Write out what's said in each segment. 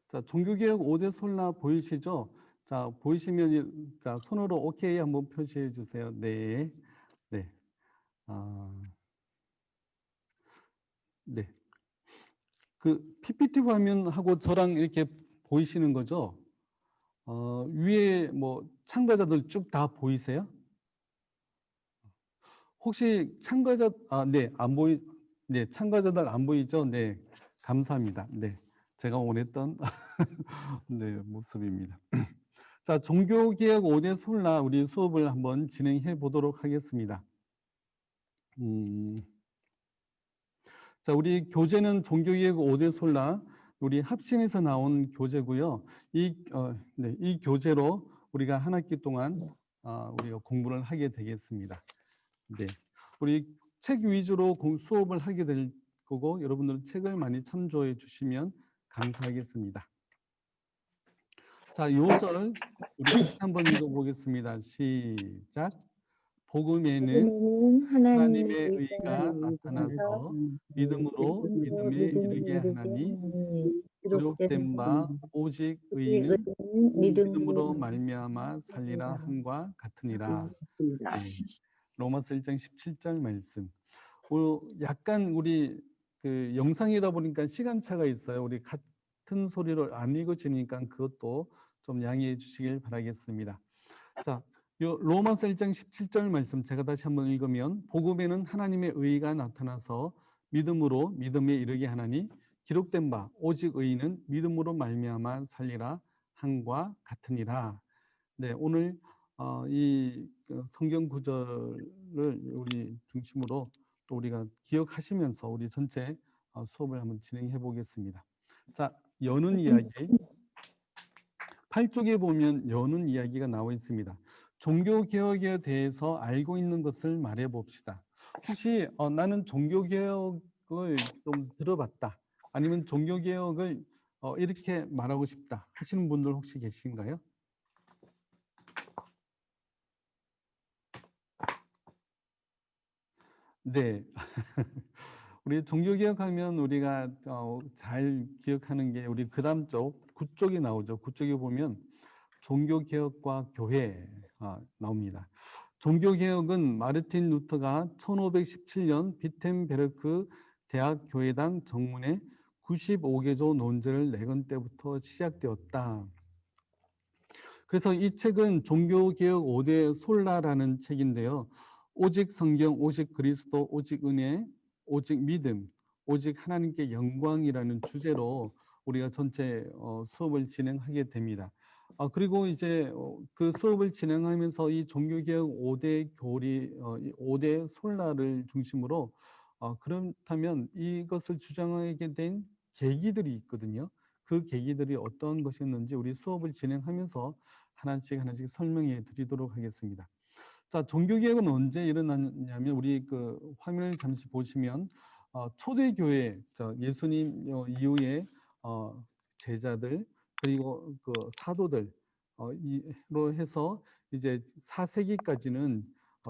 자, 종교개혁 5대 솔라 보이시죠? 자, 보이시면 자, 손으로 오케이 한번 표시해 주세요. 네. 네. 아, 네. 그 PPT 화면하고 저랑 이렇게 보이시는 거죠? 위에 뭐 참가자들 쭉 다 보이세요? 혹시 참가자 네, 안 보이 네, 참가자들 안 보이죠? 네. 감사합니다. 네. 제가 원했던 네, 모습입니다. 자, 종교개혁 5대 솔라 우리 수업을 한번 진행해 보도록 하겠습니다. 자, 우리 교재는 종교개혁 5대 솔라 우리 합심에서 나온 교재고요. 네, 이 교재로 우리가 한 학기 동안 우리가 공부를 하게 되겠습니다. 네, 우리 책 위주로 수업을 하게 될 거고 여러분들 책을 많이 참조해 주시면 감사하겠습니다. 자, 요절 우리 같이 한번 읽어보겠습니다. 시작. 복음에는 하나님의 의가 나타나서 믿음으로 믿음에 이르게 하나니 기록된 바 오직 의인은 믿음으로 말미암아 살리라 함과 같으니라. 네. 로마서 1장 17절 말씀. 약간 우리 그 영상이다 보니까 시간차가 있어요. 우리 같은 소리로 안 읽어지니까 그것도 좀 양해해 주시길 바라겠습니다. 자, 요 로마서 1장 17절 말씀 제가 다시 한번 읽으면 복음에는 하나님의 의가 나타나서 믿음으로 믿음에 이르게 하나니 기록된 바 오직 의인은 믿음으로 말미암아 살리라 함과 같으니라. 네, 오늘 이 성경 구절을 우리 중심으로 또 우리가 기억하시면서 우리 전체 수업을 한번 진행해 보겠습니다. 자, 여는 이야기 8쪽에 보면 여는 이야기가 나와 있습니다. 종교개혁에 대해서 알고 있는 것을 말해 봅시다. 혹시 나는 종교개혁을 좀 들어봤다. 아니면 종교개혁을 이렇게 말하고 싶다 하시는 분들 혹시 계신가요? 네. 우리 종교개혁하면 우리가 잘 기억하는 게 우리 그다음 쪽 9쪽이 나오죠. 9쪽에 보면 종교개혁과 교회 나옵니다. 종교개혁은 마르틴 루터가 1517년 비텐베르크 대학교회당 정문에 95개조 논제를 내건 때부터 시작되었다. 그래서 이 책은 종교개혁 5대 솔라라는 책인데요. 오직 성경, 오직 그리스도, 오직 은혜, 오직 믿음, 오직 하나님께 영광이라는 주제로 우리가 전체 수업을 진행하게 됩니다. 그리고 이제 그 수업을 진행하면서 이 종교개혁 5대 교리, 5대 솔라를 중심으로 그렇다면 이것을 주장하게 된 계기들이 있거든요. 그 계기들이 어떤 것이었는지 우리 수업을 진행하면서 하나씩 하나씩 설명해 드리도록 하겠습니다. 자, 종교개혁은 언제 일어났냐면 우리 그 화면을 잠시 보시면 초대교회, 예수님 이후에 제자들 그리고 그 사도들 로 해서 이제 4세기까지는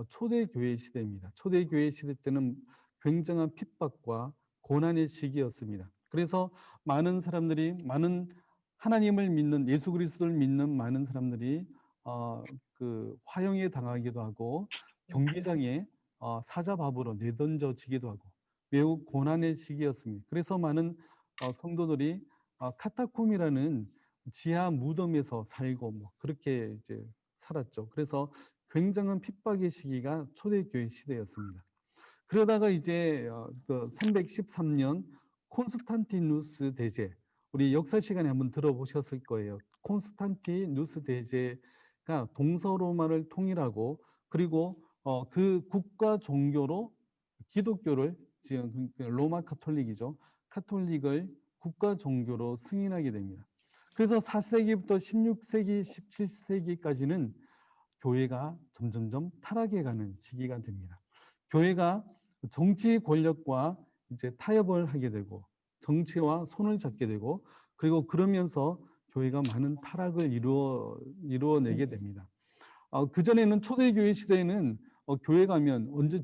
초대교회 시대입니다. 초대교회 시대 때는 굉장한 핍박과 고난의 시기였습니다. 그래서 많은 하나님을 믿는 예수 그리스도를 믿는 많은 사람들이 그 화형에 당하기도 하고 경기장에 사자밥으로 내던져지기도 하고 매우 고난의 시기였습니다. 그래서 많은 성도들이 카타콤이라는 지하 무덤에서 살고 뭐 그렇게 이제 살았죠. 그래서 굉장한 핍박의 시기가 초대교회 시대였습니다. 그러다가 이제 그 313년 콘스탄티누스 대제, 우리 역사 시간에 한번 들어보셨을 거예요. 콘스탄티누스 대제가 동서로마를 통일하고 그리고 그 국가 종교로 기독교를 지금 로마 카톨릭이죠. 카톨릭을 국가 종교로 승인하게 됩니다. 그래서 4세기부터 16세기, 17세기까지는 교회가 점점점 타락해가는 시기가 됩니다. 교회가 정치 권력과 이제 타협을 하게 되고 정치와 손을 잡게 되고 그리고 그러면서 교회가 많은 타락을 이루어내게 됩니다. 그전에는 초대교회 시대에는 교회 가면 언제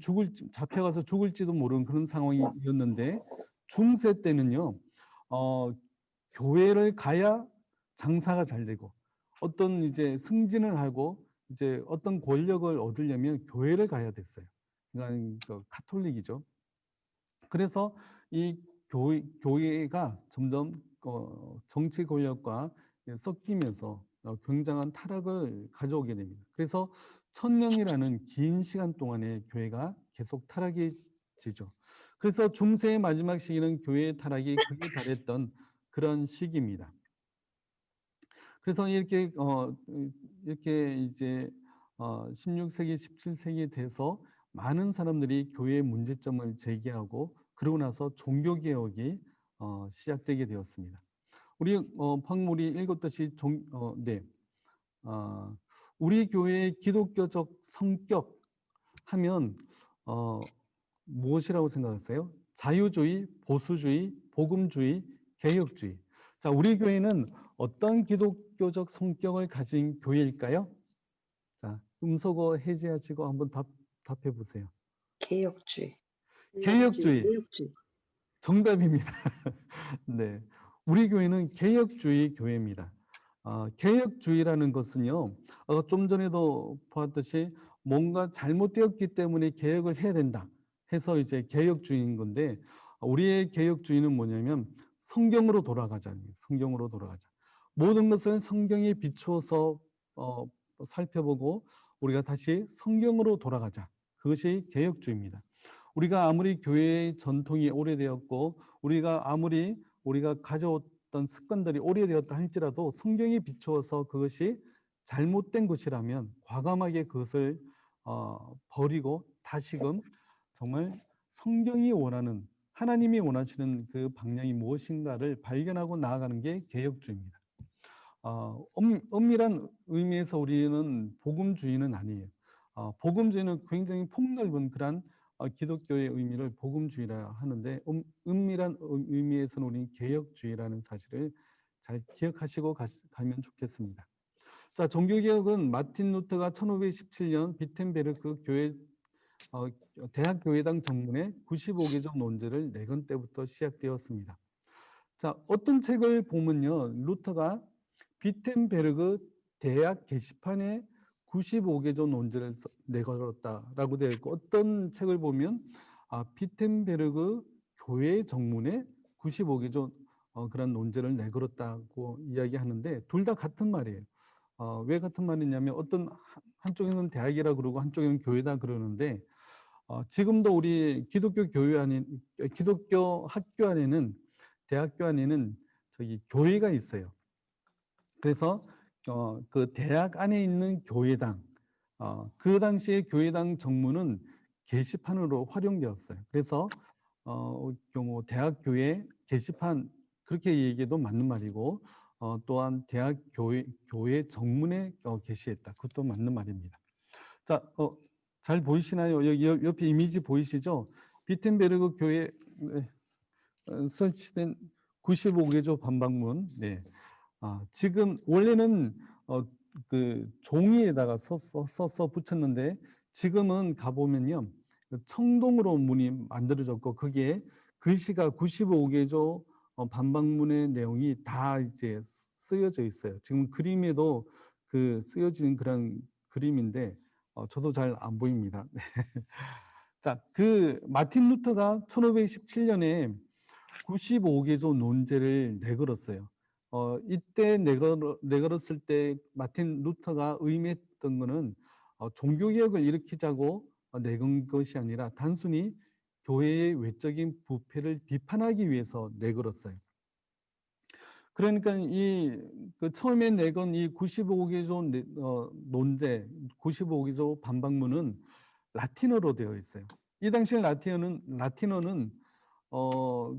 잡혀가서 죽을지도 모르는 그런 상황이었는데 중세 때는요, 교회를 가야 장사가 잘 되고 어떤 이제 승진을 하고 이제 어떤 권력을 얻으려면 교회를 가야 됐어요. 그러니까 그 카톨릭이죠. 그래서 이 교회가 점점 정치 권력과 섞이면서 굉장한 타락을 가져오게 됩니다. 그래서 1000년이라는 긴 시간 동안에 교회가 계속 타락이 지죠. 그래서 중세의 마지막 시기는 교회의 타락이 극에 달했던 그런 시기입니다. 그래서 이렇게 이제 16세기, 17세기 돼서 많은 사람들이 교회의 문제점을 제기하고 그러고 나서 종교 개혁이 시작되게 되었습니다. 우리 방금 우리 읽었듯이 우리 교회의 기독교적 성격 하면 무엇이라고 생각하세요? 자유주의, 보수주의, 복음주의, 개혁주의. 자, 우리 교회는 어떤 기독교적 성격을 가진 교회일까요? 자, 음소거 해제하시고 한번 답해 보세요. 개혁주의. 개혁주의. 정답입니다. 네. 우리 교회는 개혁주의 교회입니다. 개혁주의라는 것은요, 좀 전에도 보았듯이 뭔가 잘못되었기 때문에 개혁을 해야 된다 해서 이제 개혁주의인 건데, 우리의 개혁주의는 뭐냐면 성경으로 돌아가자. 성경으로 돌아가자. 모든 것을 성경에 비추어서 살펴보고 우리가 다시 성경으로 돌아가자. 그것이 개혁주의입니다. 우리가 아무리 교회의 전통이 오래되었고 우리가 가져왔던 습관들이 오래되었다 할지라도 성경에 비추어서 그것이 잘못된 것이라면 과감하게 그것을 버리고 다시금 정말 성경이 원하는 하나님이 원하시는 그 방향이 무엇인가를 발견하고 나아가는 게 개혁주의입니다. 엄밀한 의미에서 우리는 복음주의는 아니에요. 복음주의는 굉장히 폭넓은 그런 기독교의 의미를 복음주의라 하는데 은밀한 의미에서는 우리는 개혁주의라는 사실을 잘 기억하시고 가면 좋겠습니다. 자, 종교개혁은 마틴 루터가 1517년 비텐베르크 교회 대학교회당 정문에 95개조 논제를 내건 때부터 시작되었습니다. 자, 어떤 책을 보면요, 루터가 비텐베르그 대학 게시판에 95개조 논제를 내걸었다라고 되어 있고, 어떤 책을 보면 비텐베르그 교회 정문에 95개조 그런 논제를 내걸었다고 이야기하는데 둘 다 같은 말이에요. 왜 같은 말이냐면 한쪽에는 대학이라 그러고 한쪽에는 교회다 그러는데 지금도 우리 기독교 학교 안에는 대학교 안에는 교회가 있어요. 그래서 그 대학 안에 있는 교회당, 그 당시에 교회당 정문은 게시판으로 활용되었어요. 그래서 경우 대학 교회 게시판 그렇게 얘기해도 맞는 말이고 또한 대학 교회 정문에 게시했다. 그것도 맞는 말입니다. 자, 잘 보이시나요? 여기 옆에 이미지 보이시죠? 비텐베르그 교회 설치된 95개조 반박문. 네. 지금 원래는 그 종이에다가 써서 붙였는데 지금은 가보면요 청동으로 문이 만들어졌고 그게 글씨가 95개조 반박문의 내용이 다 이제 쓰여져 있어요. 지금 그림에도 그 쓰여진 그런 그림인데 저도 잘 안 보입니다. 자, 그 마틴 루터가 1517년에 95개조 논제를 내걸었어요. 이때 내걸었을 때 마틴 루터가 의미했던 것은 종교개혁을 일으키자고 내건 것이 아니라 단순히 교회의 외적인 부패를 비판하기 위해서 내걸었어요. 그러니까 그 처음에 내건 이 95개조 논제, 95개조 반박문은 라틴어로 되어 있어요. 이 당시에 라틴어는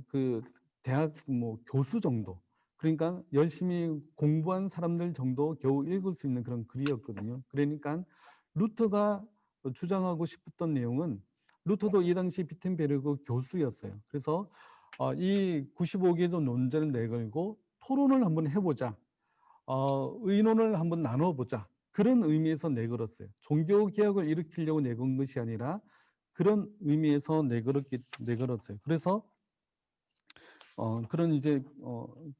그 대학 교수 정도, 그러니까 열심히 공부한 사람들 정도 겨우 읽을 수 있는 그런 글이었거든요. 그러니까 루터가 주장하고 싶었던 내용은 루터도 이 당시 비텐베르그 교수였어요. 그래서 이 95개조 논제를 내걸고 토론을 한번 해보자. 의논을 한번 나눠보자. 그런 의미에서 내걸었어요. 종교개혁을 일으키려고 내건 것이 아니라 그런 의미에서 내걸었어요. 그래서 그런 이제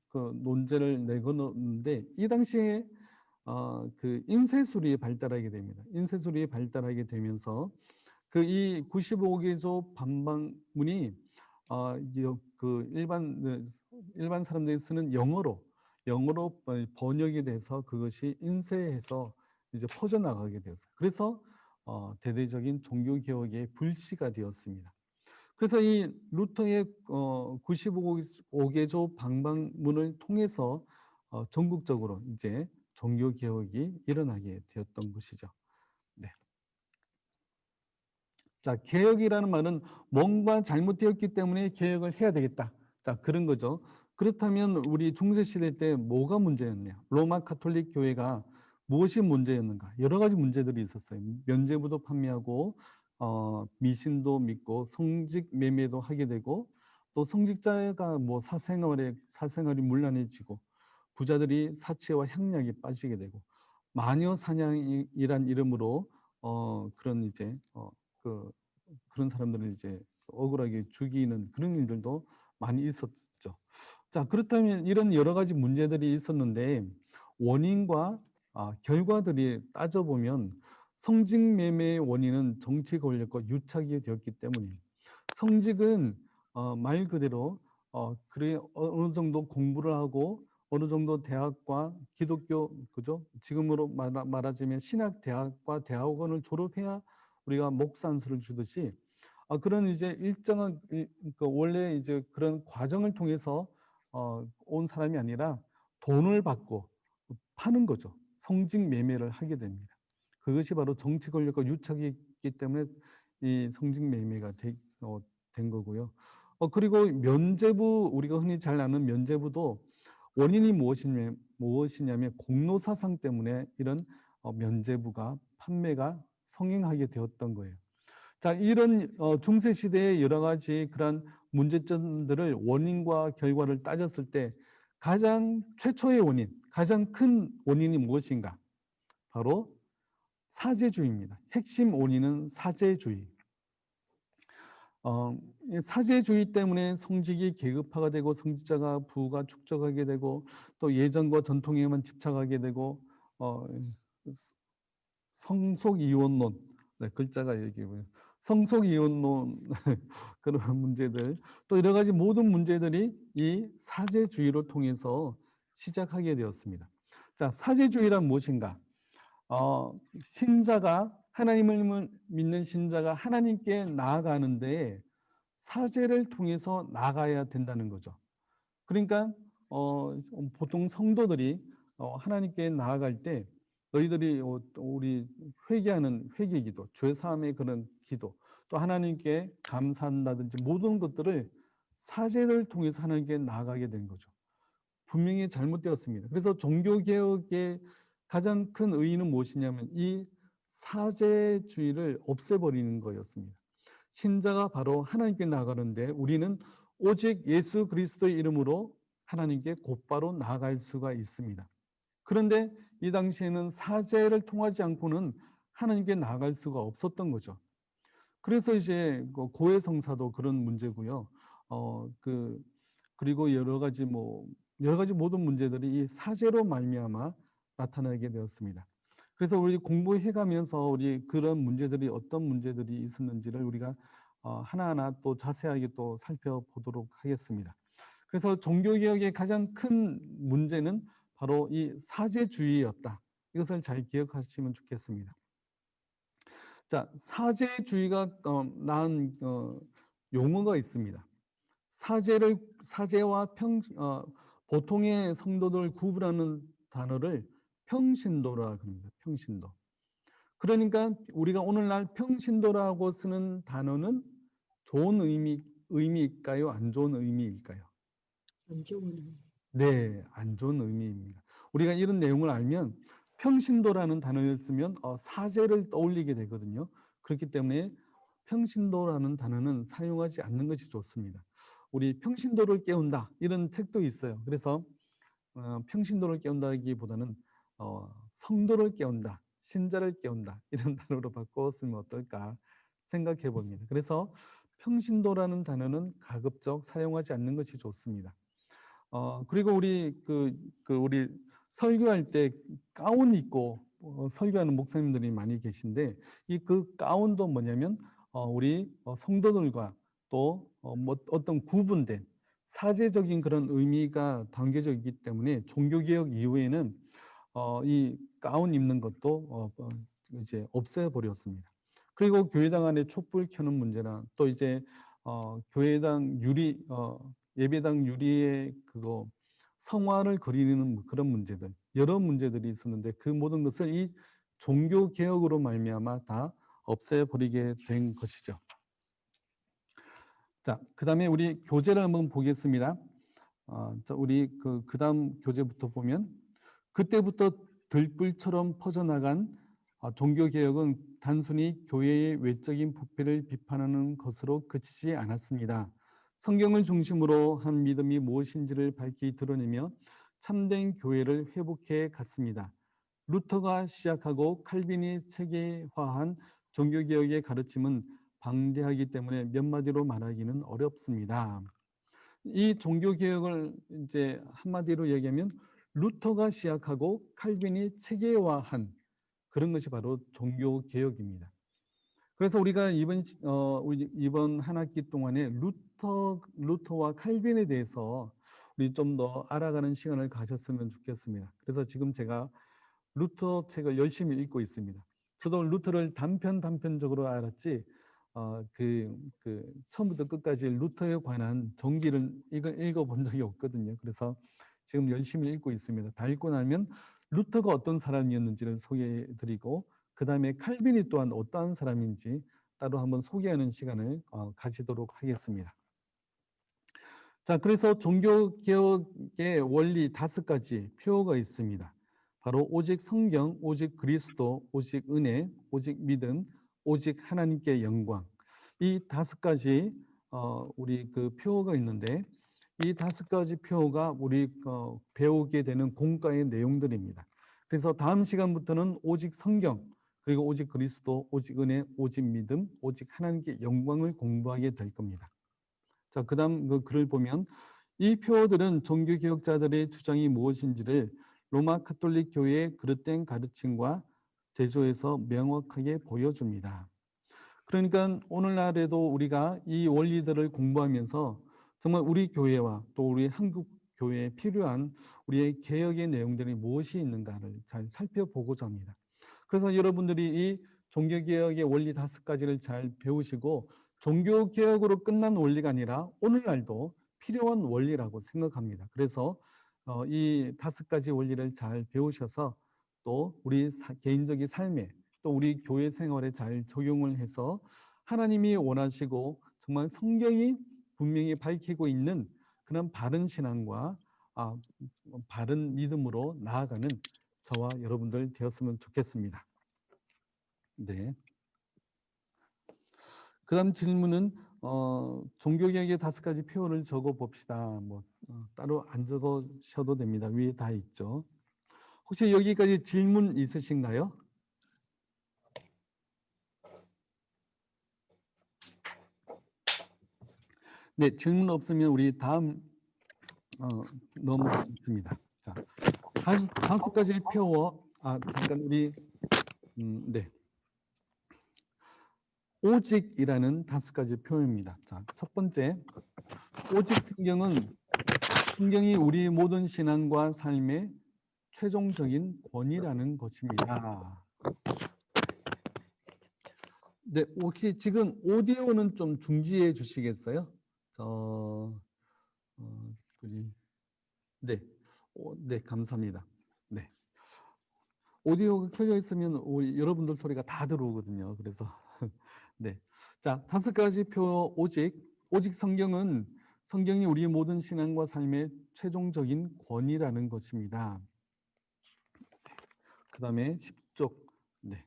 그 논제를 내걸었는데 이 당시에 그 인쇄술이 발달하게 됩니다. 인쇄술이 발달하게 되면서 그 이 95개조 반박문이 그 일반 사람들이 쓰는 영어로 번역이 돼서 그것이 인쇄해서 이제 퍼져나가게 되었어요. 그래서 대대적인 종교 개혁의 불씨가 되었습니다. 그래서 이 루터의 95개조 방방문을 통해서 전국적으로 이제 종교 개혁이 일어나게 되었던 것이죠. 네. 자, 개혁이라는 말은 뭔가 잘못되었기 때문에 개혁을 해야 되겠다. 자, 그런 거죠. 그렇다면 우리 중세 시대 때 뭐가 문제였냐? 로마 가톨릭 교회가 무엇이 문제였는가? 여러 가지 문제들이 있었어요. 면죄부도 판매하고 미신도 믿고 성직 매매도 하게 되고 또 성직자가 뭐 사생활이 문란해지고 부자들이 사치와 향락에 빠지게 되고 마녀 사냥이란 이름으로 그런 이제 그 그런 사람들을 이제 억울하게 죽이는 그런 일들도 많이 있었죠. 자, 그렇다면 이런 여러 가지 문제들이 있었는데 원인과 결과들이 따져보면 성직매매의 원인은 정치 권력과 유착이 되었기 때문이에요. 성직은 말 그대로 그래 어느 정도 공부를 하고 어느 정도 대학과 기독교 그죠? 지금으로 말하자면 신학 대학과 대학원을 졸업해야 우리가 목사 안수를 주듯이 그런 이제 일정한 그 원래 이제 그런 과정을 통해서 온 사람이 아니라 돈을 받고 파는 거죠. 성직 매매를 하게 됩니다. 그것이 바로 정치 권력과 유착이 있기 때문에 이 성직 매매가 된 거고요. 그리고 면죄부 우리가 흔히 잘 아는 면죄부도 원인이 무엇이냐면 공로 사상 때문에 이런 면죄부가 판매가 성행하게 되었던 거예요. 자, 이런 중세 시대의 여러 가지 그런 문제점들을 원인과 결과를 따졌을 때 가장 최초의 원인, 가장 큰 원인이 무엇인가? 바로 사제주의입니다. 핵심 원인은 사제주의. 사제주의 때문에 성직이 계급화가 되고 성직자가 부가 축적하게 되고 또 예전과 전통에만 집착하게 되고 성속이혼론, 네, 글자가 여기고요. 성속이혼론 그런 문제들 또 여러 가지 모든 문제들이 이 사제주의를 통해서 시작하게 되었습니다. 자, 사제주의란 무엇인가? 신자가 하나님을 믿는 신자가 하나님께 나아가는데 사제를 통해서 나가야 된다는 거죠. 그러니까 보통 성도들이 하나님께 나아갈 때 너희들이 우리 회개하는 회개기도, 죄 사함의 그런 기도, 또 하나님께 감사한다든지 모든 것들을 사제를 통해서 하나님께 나아가게 된 거죠. 분명히 잘못되었습니다. 그래서 종교개혁의 가장 큰 의의는 무엇이냐면 이 사제주의를 없애버리는 거였습니다. 신자가 바로 하나님께 나아가는데 우리는 오직 예수 그리스도의 이름으로 하나님께 곧바로 나아갈 수가 있습니다. 그런데 이 당시에는 사제를 통하지 않고는 하나님께 나아갈 수가 없었던 거죠. 그래서 이제 고해 성사도 그런 문제고요. 그리고 여러 가지 모든 문제들이 이 사제로 말미암아 나타나게 되었습니다. 그래서 우리 공부해 가면서 우리 그런 문제들이 어떤 문제들이 있었는지를 우리가 하나하나 또 자세하게 또 살펴보도록 하겠습니다. 그래서 종교개혁의 가장 큰 문제는 바로 이 사제주의였다. 이것을 잘 기억하시면 좋겠습니다. 자, 사제주의가 낳은 용어가 있습니다. 사제와 보통의 성도들 구분하는 단어를 평신도라 그럽니다. 평신도. 그러니까 우리가 오늘날 평신도라고 쓰는 단어는 좋은 의미일까요? 안 좋은 의미일까요? 안 좋은 네, 안 좋은 의미입니다. 우리가 이런 내용을 알면 평신도라는 단어를 쓰면 사제를 떠올리게 되거든요. 그렇기 때문에 평신도라는 단어는 사용하지 않는 것이 좋습니다. 우리 평신도를 깨운다 이런 책도 있어요. 그래서 평신도를 깨운다기보다는 성도를 깨운다, 신자를 깨운다 이런 단어로 바꿔 쓰면 어떨까 생각해 봅니다. 그래서 평신도라는 단어는 가급적 사용하지 않는 것이 좋습니다. 그리고 우리 설교할 때 가운 입고 설교하는 목사님들이 많이 계신데 이 그 가운도 뭐냐면 우리 성도들과 또 어떤 구분된 사제적인 그런 의미가 담겨져 있기 때문에 종교개혁 이후에는 이 가운 입는 것도 이제 없애버렸습니다. 그리고 교회당 안에 촛불 켜는 문제나 또 이제 교회당 예배당 유리에 그거 성화를 그리는 그런 문제들, 여러 문제들이 있었는데 그 모든 것을 이 종교 개혁으로 말미암아 다 없애버리게 된 것이죠. 자, 그다음에 우리 교재를 한번 보겠습니다. 자, 우리 그다음 교재부터 보면 그때부터 들불처럼 퍼져나간 종교 개혁은 단순히 교회의 외적인 부패를 비판하는 것으로 그치지 않았습니다. 성경을 중심으로 한 믿음이 무엇인지를 밝히 드러내며 참된 교회를 회복해 갔습니다. 루터가 시작하고 칼빈이 체계화한 종교개혁의 가르침은 방대하기 때문에 몇 마디로 말하기는 어렵습니다. 이 종교개혁을 이제 한마디로 얘기하면 루터가 시작하고 칼빈이 체계화한 그런 것이 바로 종교개혁입니다. 그래서 우리가 이번 한 학기 동안에 루터와 칼빈에 대해서 우리 좀 더 알아가는 시간을 가졌으면 좋겠습니다. 그래서 지금 제가 루터 책을 열심히 읽고 있습니다. 저도 루터를 단편적으로 알았지 처음부터 끝까지 루터에 관한 전기를 읽어본 적이 없거든요. 그래서 지금 열심히 읽고 있습니다. 다 읽고 나면 루터가 어떤 사람이었는지를 소개해드리고 그 다음에 칼빈이 또한 어떠한 사람인지 따로 한번 소개하는 시간을 가지도록 하겠습니다. 자, 그래서 종교개혁의 원리 5가지 표어가 있습니다. 바로 오직 성경, 오직 그리스도, 오직 은혜, 오직 믿음, 오직 하나님께 영광. 이 5가지 우리 그 표어가 있는데 이 5가지 표어가 우리 배우게 되는 공과의 내용들입니다. 그래서 다음 시간부터는 오직 성경, 그리고 오직 그리스도, 오직 은혜, 오직 믿음, 오직 하나님께 영광을 공부하게 될 겁니다. 자, 그다음 그 글을 보면 이 표어들은 종교개혁자들의 주장이 무엇인지를 로마 카톨릭 교회의 그릇된 가르침과 대조해서 명확하게 보여줍니다. 그러니까 오늘날에도 우리가 이 원리들을 공부하면서 정말 우리 교회와 또 우리 한국 교회에 필요한 우리의 개혁의 내용들이 무엇이 있는가를 잘 살펴보고자 합니다. 그래서 여러분들이 이 종교개혁의 원리 5가지를 잘 배우시고 종교개혁으로 끝난 원리가 아니라 오늘날도 필요한 원리라고 생각합니다. 그래서 이 5가지 원리를 잘 배우셔서 또 우리 개인적인 삶에 또 우리 교회 생활에 잘 적용을 해서 하나님이 원하시고 정말 성경이 분명히 밝히고 있는 그런 바른 신앙과 바른 믿음으로 나아가는 저와 여러분들 되었으면 좋겠습니다. 네. 그다음 질문은 종교개혁의 5가지 표현을 적어 봅시다. 따로 안 적으셔도 됩니다. 위에 다 있죠. 혹시 여기까지 질문 있으신가요? 네, 질문 없으면 우리 다음 넘어가겠습니다. 자, 5가지 표어. 잠깐 우리 네. 오직이라는 5가지 표현입니다. 자, 첫 번째, 오직 성경이 우리 모든 신앙과 삶의 최종적인 권위라는 것입니다. 네, 혹시 지금 오디오는 좀 중지해 주시겠어요? 네, 네, 감사합니다. 네, 오디오가 켜져 있으면 여러분들 소리가 다 들어오거든요. 그래서 네, 자, 5가지 표어 오직 성경이 우리 모든 신앙과 삶의 최종적인 권위라는 것입니다. 그 다음에 10쪽. 네.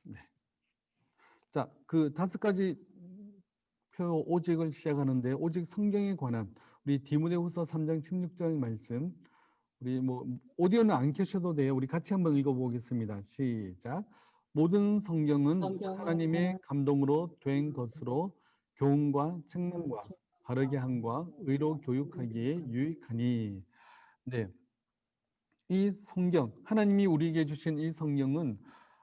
네. 자, 그 5가지 표어 오직을 시작하는데 오직 성경에 관한 우리 디모데후서 3장 16절 말씀 우리 오디오는 안 켜셔도 돼요. 우리 같이 한번 읽어보겠습니다. 시작. 모든 성경은 성경은 하나님의 감동으로 된 것으로 교훈과 책망과 바르게 함과 의로 교육하기에 유익하니. 네, 이 성경, 하나님이 우리에게 주신 이 성경은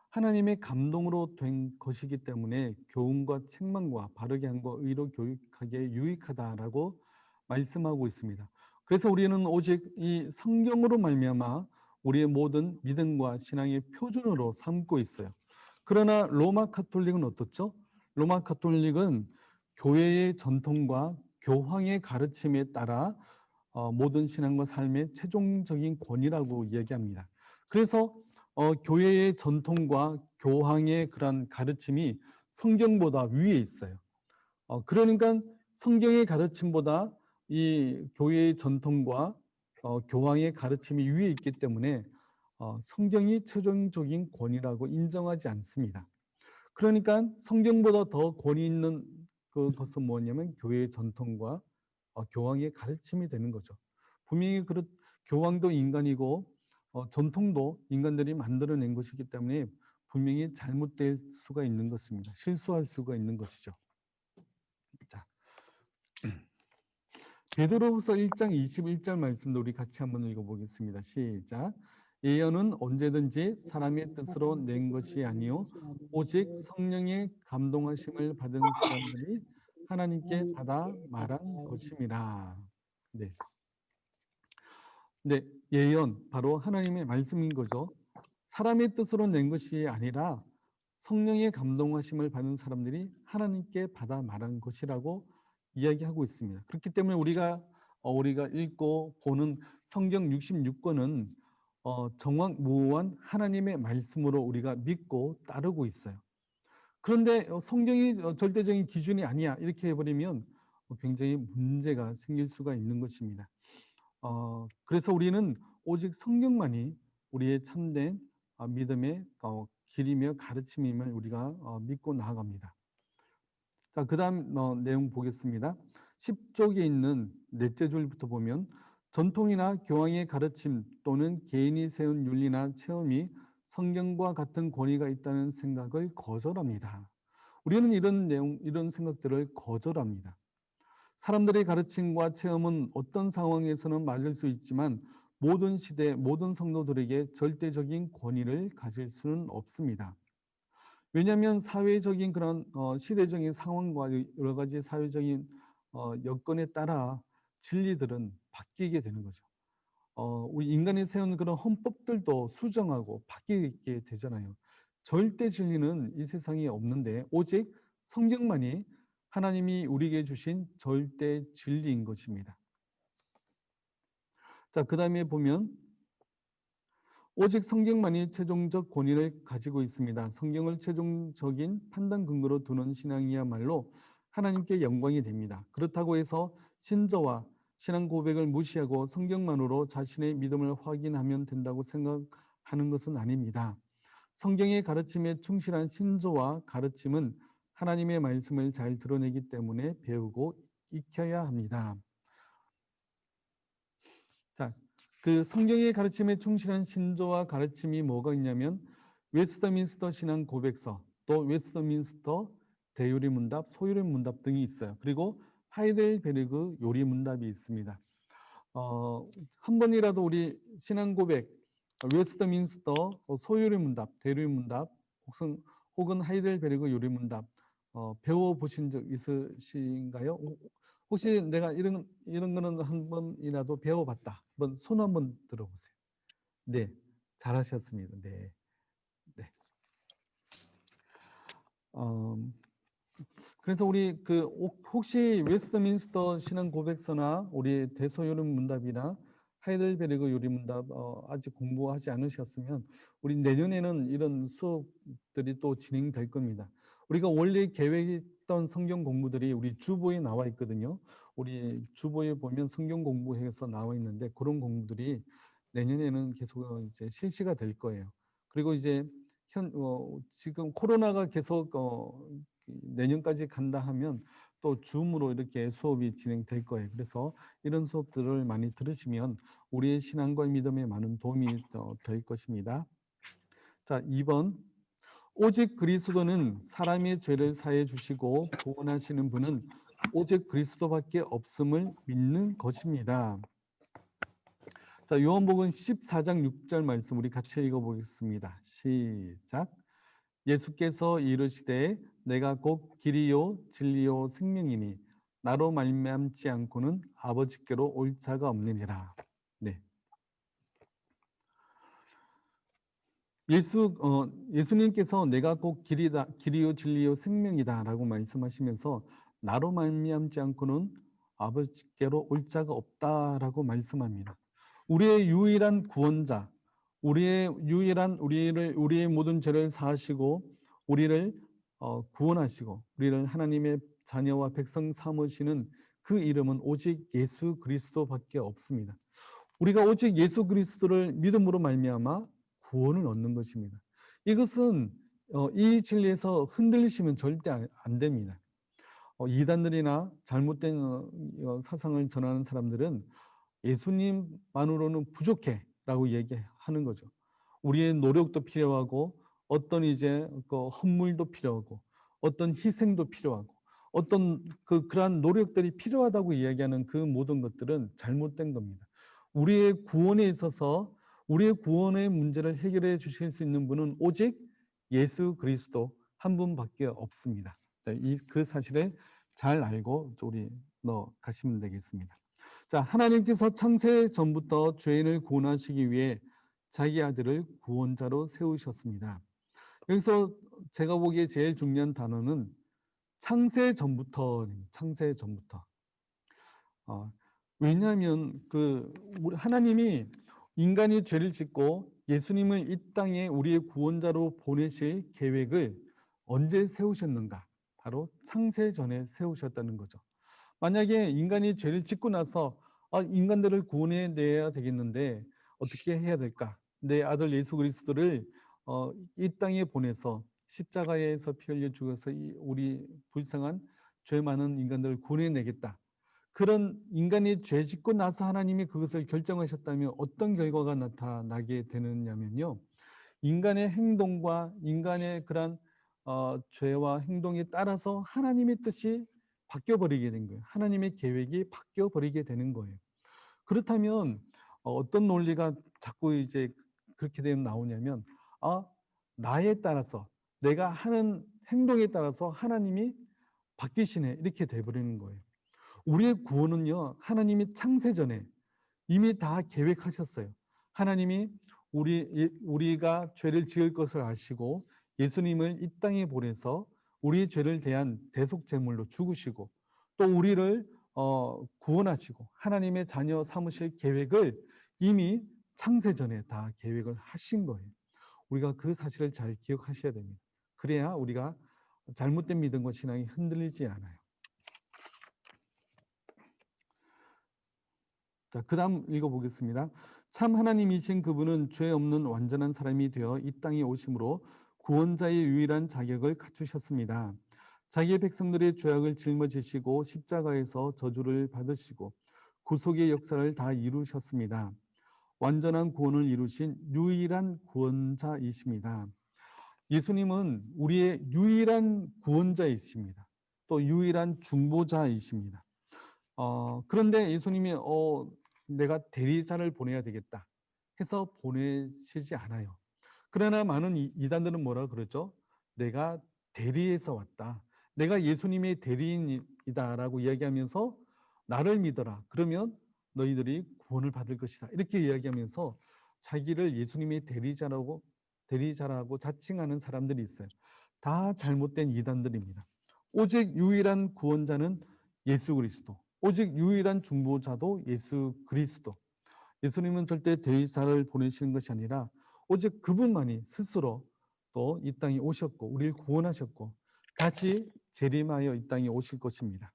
하나님의 감동으로 된 것이기 때문에 교훈과 책망과 바르게 함과 의로 교육하기에 유익하다라고 말씀하고 있습니다. 그래서 우리는 오직 이 성경으로 말미암아 우리의 모든 믿음과 신앙의 표준으로 삼고 있어요. 그러나 로마 카톨릭은 어떻죠? 로마 카톨릭은 교회의 전통과 교황의 가르침에 따라 모든 신앙과 삶의 최종적인 권위라고 얘기합니다. 그래서 교회의 전통과 교황의 그런 가르침이 성경보다 위에 있어요. 그러니까 성경의 가르침보다 이 교회의 전통과 교황의 가르침이 위에 있기 때문에 성경이 최종적인 권위라고 인정하지 않습니다. 그러니까 성경보다 더 권위 있는 그것은 뭐냐면 교회의 전통과 교황의 가르침이 되는 거죠. 분명히 교황도 인간이고 전통도 인간들이 만들어낸 것이기 때문에 분명히 잘못될 수가 있는 것입니다. 실수할 수가 있는 것이죠. 자, 베드로후서 1장 21절 말씀도 우리 같이 한번 읽어보겠습니다. 시작. 예언은 언제든지 사람의 뜻으로 낸 것이 아니요 오직 성령의 감동하심을 받은 사람들이 하나님께 받아 말한 것임이라. 네. 네, 예언 바로 하나님의 말씀인 거죠. 사람의 뜻으로 낸 것이 아니라 성령의 감동하심을 받은 사람들이 하나님께 받아 말한 것이라고 이야기하고 있습니다. 그렇기 때문에 우리가 읽고 보는 성경 66권은 정확무오한 하나님의 말씀으로 우리가 믿고 따르고 있어요. 그런데 성경이 절대적인 기준이 아니야 이렇게 해버리면 굉장히 문제가 생길 수가 있는 것입니다. 그래서 우리는 오직 성경만이 우리의 참된 믿음의 길이며 가르침임을 우리가 믿고 나아갑니다. 자, 그 다음 내용 보겠습니다. 10쪽에 있는 넷째 줄부터 보면 전통이나 교황의 가르침 또는 개인이 세운 윤리나 체험이 성경과 같은 권위가 있다는 생각을 거절합니다. 우리는 이런 생각들을 거절합니다. 사람들의 가르침과 체험은 어떤 상황에서는 맞을 수 있지만 모든 시대, 모든 성도들에게 절대적인 권위를 가질 수는 없습니다. 왜냐하면 사회적인 그런 시대적인 상황과 여러 가지 사회적인 여건에 따라 진리들은 바뀌게 되는 거죠. 우리 인간이 세운 그런 헌법들도 수정하고 바뀌게 되잖아요. 절대 진리는 이 세상에 없는데 오직 성경만이 하나님이 우리에게 주신 절대 진리인 것입니다. 자, 그 다음에 보면 오직 성경만이 최종적 권위를 가지고 있습니다. 성경을 최종적인 판단 근거로 두는 신앙이야말로 하나님께 영광이 됩니다. 그렇다고 해서 신저와 신앙 고백을 무시하고 성경만으로 자신의 믿음을 확인하면 된다고 생각하는 것은 아닙니다. 성경의 가르침에 충실한 신조와 가르침은 하나님의 말씀을 잘 드러내기 때문에 배우고 익혀야 합니다. 자, 그 성경의 가르침에 충실한 신조와 가르침이 뭐가 있냐면 웨스터민스터 신앙 고백서, 또 웨스터민스터 대요리 문답, 소요리 문답 등이 있어요. 그리고 하이델베르그 요리 문답이 있습니다. 한 번이라도 우리 신앙 고백, 웨스터민스터 소요리 문답, 대요리 문답, 혹은 하이델베르그 요리 문답 배워 보신 적 있으신가요? 혹시 내가 이런 거는 한 번이라도 배워봤다. 한번 손 한번 들어보세요. 네, 잘하셨습니다. 네, 네. 그래서 우리 혹시 웨스트민스터 신앙 고백서나 우리 대서요리 문답이나 하이델베르그 요리 문답 아직 공부하지 않으셨으면 우리 내년에는 이런 수업들이 또 진행될 겁니다. 우리가 원래 계획했던 성경 공부들이 우리 주보에 나와 있거든요. 우리 주보에 보면 성경 공부해서 나와 있는데 그런 공부들이 내년에는 계속 이제 실시가 될 거예요. 그리고 이제 지금 코로나가 계속 내년까지 간다 하면 또 줌으로 이렇게 수업이 진행될 거예요. 그래서 이런 수업들을 많이 들으시면 우리의 신앙과 믿음에 많은 도움이 될 것입니다. 자, 2번. 오직 그리스도는 사람의 죄를 사해 주시고 구원하시는 분은 오직 그리스도밖에 없음을 믿는 것입니다. 자, 요한복음 14장 6절 말씀 우리 같이 읽어보겠습니다. 시작. 예수께서 이르시되 내가 곧 길이요 진리요 생명이니 나로 말미암지 않고는 아버지께로 올 자가 없느니라. 네. 예수님께서 내가 곧 길이다, 길이요 진리요 생명이다라고 말씀하시면서 나로 말미암지 않고는 아버지께로 올 자가 없다라고 말씀합니다. 우리의 유일한 구원자, 우리의 모든 죄를 사하시고 우리를 구원하시고 우리를 하나님의 자녀와 백성 삼으시는 그 이름은 오직 예수 그리스도밖에 없습니다. 우리가 오직 예수 그리스도를 믿음으로 말미암아 구원을 얻는 것입니다. 이것은 이 진리에서 흔들리시면 절대 안 됩니다. 이단들이나 잘못된 사상을 전하는 사람들은 예수님만으로는 부족해라고 얘기하는 거죠. 우리의 노력도 필요하고 어떤 이제 그 헌물도 필요하고 어떤 희생도 필요하고 어떤 그러한 노력들이 필요하다고 이야기하는 그 모든 것들은 잘못된 겁니다. 우리의 구원에 있어서 우리의 구원의 문제를 해결해 주실 수 있는 분은 오직 예수 그리스도 한 분밖에 없습니다. 그 사실을 잘 알고 우리 가시면 되겠습니다. 자, 하나님께서 창세 전부터 죄인을 구원하시기 위해 자기 아들을 구원자로 세우셨습니다. 여기서 제가 보기에 제일 중요한 단어는 창세 전부터. 왜냐하면 하나님이 인간이 죄를 짓고 예수님을 이 땅에 우리의 구원자로 보내실 계획을 언제 세우셨는가? 바로 창세 전에 세우셨다는 거죠. 만약에 인간이 죄를 짓고 나서 인간들을 구원해내야 되겠는데 어떻게 해야 될까? 내 아들 예수 그리스도를 이 땅에 보내서 십자가에서 피 흘려 죽어서 우리 불쌍한 죄 많은 인간들을 구원해내겠다. 그런 인간이 죄 짓고 나서 하나님이 그것을 결정하셨다면 어떤 결과가 나타나게 되느냐면요. 인간의 행동과 인간의 그런 죄와 행동에 따라서 하나님의 뜻이 바뀌어버리게 된 거예요. 하나님의 계획이 바뀌어버리게 되는 거예요. 그렇다면 어떤 논리가 자꾸 이제 그렇게 되면 나오냐면 나에 따라서 내가 하는 행동에 따라서 하나님이 바뀌시네 이렇게 돼버리는 거예요. 우리의 구원은요 하나님이 창세전에 이미 다 계획하셨어요. 하나님이 우리가 죄를 지을 것을 아시고 예수님을 이 땅에 보내서 우리의 죄를 대한 대속 제물로 죽으시고 또 우리를 구원하시고 하나님의 자녀 삼으실 계획을 이미 창세전에 다 계획을 하신 거예요. 우리가 그 사실을 잘 기억하셔야 됩니다. 그래야 우리가 잘못된 믿음과 신앙이 흔들리지 않아요. 자, 그 다음 읽어보겠습니다. 참 하나님이신 그분은 죄 없는 완전한 사람이 되어 이 땅에 오심으로 구원자의 유일한 자격을 갖추셨습니다. 자기의 백성들의 죄악을 짊어지시고 십자가에서 저주를 받으시고 구속의 역사를 다 이루셨습니다. 완전한 구원을 이루신 유일한 구원자이십니다. 예수님은 우리의 유일한 구원자이십니다. 또 유일한 중보자이십니다. 그런데 예수님이 내가 대리자를 보내야 되겠다 해서 보내시지 않아요. 그러나 많은 이단들은 뭐라 그러죠? 내가 대리해서 왔다. 내가 예수님의 대리인이다라고 이야기하면서 나를 믿어라. 그러면 너희들이 구원을 받을 것이다. 이렇게 이야기하면서 자기를 예수님의 대리자라고 자칭하는 사람들이 있어요. 다 잘못된 이단들입니다. 오직 유일한 구원자는 예수 그리스도. 오직 유일한 중보자도 예수 그리스도. 예수님은 절대 대리자를 보내시는 것이 아니라 오직 그분만이 스스로 또 이 땅에 오셨고 우리를 구원하셨고 다시 재림하여 이 땅에 오실 것입니다.